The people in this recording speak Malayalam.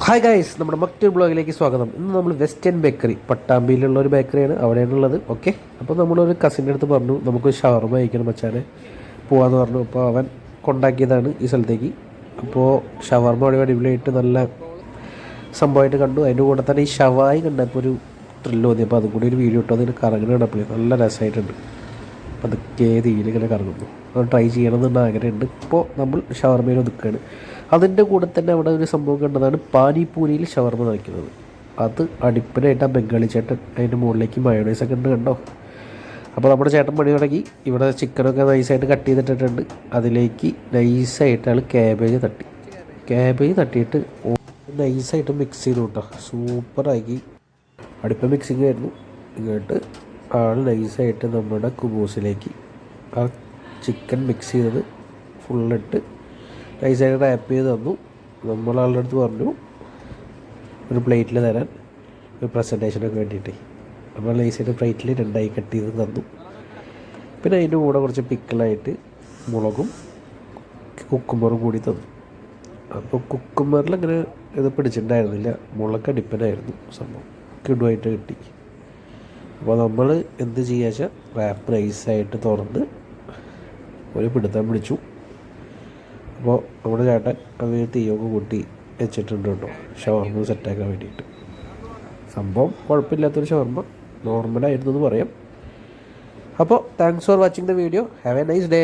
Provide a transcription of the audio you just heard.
ഹായ് ഗൈസ്, നമ്മുടെ മറ്റൊരു ബ്ലോഗിലേക്ക് സ്വാഗതം. ഇന്ന് നമ്മൾ വെസ്റ്റേൺ ബേക്കറി, പട്ടാമ്പിയിലുള്ള ഒരു ബേക്കറിയാണ്, അവിടെയാണുള്ളത്. ഓക്കെ, അപ്പോൾ നമ്മളൊരു കസിൻ്റെ അടുത്ത് പറഞ്ഞു നമുക്ക് ഷവർമ കഴിക്കണം മച്ചാനെ, പോകാമെന്ന് പറഞ്ഞു. അപ്പോൾ അവൻ കൊണ്ടാക്കിയതാണ് ഈ സ്ഥലത്തേക്ക്. അപ്പോൾ ഷവർമ വളരെ അടിപൊളിയായിട്ട് നല്ല സംഭവമായിട്ട് കണ്ടു. അതിൻ്റെ കൂടെ തന്നെ ഈ ഷവായി കണ്ടപ്പോൾ ഒരു ത്രില്ല് തോന്നി. അപ്പോൾ അതും കൂടി ഒരു വീഡിയോ ഇട്ടു. അതിന് കറങ്ങുന്ന കണ്ടപ്പോൾ നല്ല രസമായിട്ടുണ്ട്. അതൊക്കെ തീയിലിങ്ങനെ കറങ്ങുന്നു. അത് ട്രൈ ചെയ്യണമെന്നുള്ള ആഗ്രഹമുണ്ട്. ഇപ്പോൾ നമ്മൾ ഷവർമയിൽ ഒതുക്കുകയാണ്. അതിൻ്റെ കൂടെ തന്നെ അവിടെ ഒരു സംഭവം കണ്ടതാണ്, പാനിപ്പൂരിയിൽ ഷവർമ നിൽക്കുന്നത്. അത് അടുപ്പിനായിട്ട് ആ ബംഗാളി ചേട്ടൻ അതിൻ്റെ മുകളിലേക്ക് മയോണൈസൊക്കെ ഉണ്ട്, കണ്ടോ. അപ്പോൾ നമ്മുടെ ചേട്ടൻ പണി തുടങ്ങി. ഇവിടെ ചിക്കനൊക്കെ നൈസായിട്ട് കട്ട് ചെയ്തിട്ടിട്ടുണ്ട്. അതിലേക്ക് നൈസായിട്ട് ആൾ ക്യാബേജ് തട്ടിയിട്ട് നൈസായിട്ട് മിക്സ് ചെയ്തു കേട്ടോ. സൂപ്പറാക്കി അടുപ്പ മിക്സിങ് ആയിരുന്നു. ഇങ്ങോട്ട് ആൾ നൈസായിട്ട് നമ്മുടെ കുബൂസിലേക്ക് ആ ചിക്കൻ മിക്സ് ചെയ്തത് ഫുള്ളിട്ട് നൈസായിട്ട് റാപ്പ് ചെയ്ത് തന്നു. നമ്മളാളുടെ അടുത്ത് പറഞ്ഞു ഒരു പ്ലേറ്റിൽ തരാൻ, ഒരു പ്രസൻറ്റേഷനൊക്കെ വേണ്ടിയിട്ട്. നമ്മൾ നൈസായിട്ട് പ്ലേറ്റിൽ രണ്ടായി കട്ട് ചെയ്ത് തന്നു. പിന്നെ അതിൻ്റെ കൂടെ കുറച്ച് പിക്കിളായിട്ട് മുളകും കുക്കുമ്പറും കൂടി തന്നു. അപ്പോൾ കുക്കുമ്പറിൽ അങ്ങനെ ഇത് പിടിച്ചിട്ടുണ്ടായിരുന്നില്ല, മുളക് അടിപ്പനായിരുന്നു സംഭവം, കിടുവായിട്ട് കിട്ടി. അപ്പോൾ നമ്മൾ എന്ത് ചെയ്യുക വെച്ചാൽ റാപ്പ് നൈസായിട്ട് തുറന്ന് ഒരു പിടുത്തം പിടിച്ചു. അപ്പോൾ നമ്മുടെ ചേട്ടൻ അത് തീയൊക്കെ കൂട്ടി വെച്ചിട്ടുണ്ട് കേട്ടോ, ഷവർമ സെറ്റാക്കാൻ വേണ്ടിയിട്ട്. സംഭവം കുഴപ്പമില്ലാത്തൊരു ഷവർമ, നോർമലായിരുന്നു എന്ന് പറയാം. അപ്പോൾ thanks for watching the video. Have A nice day.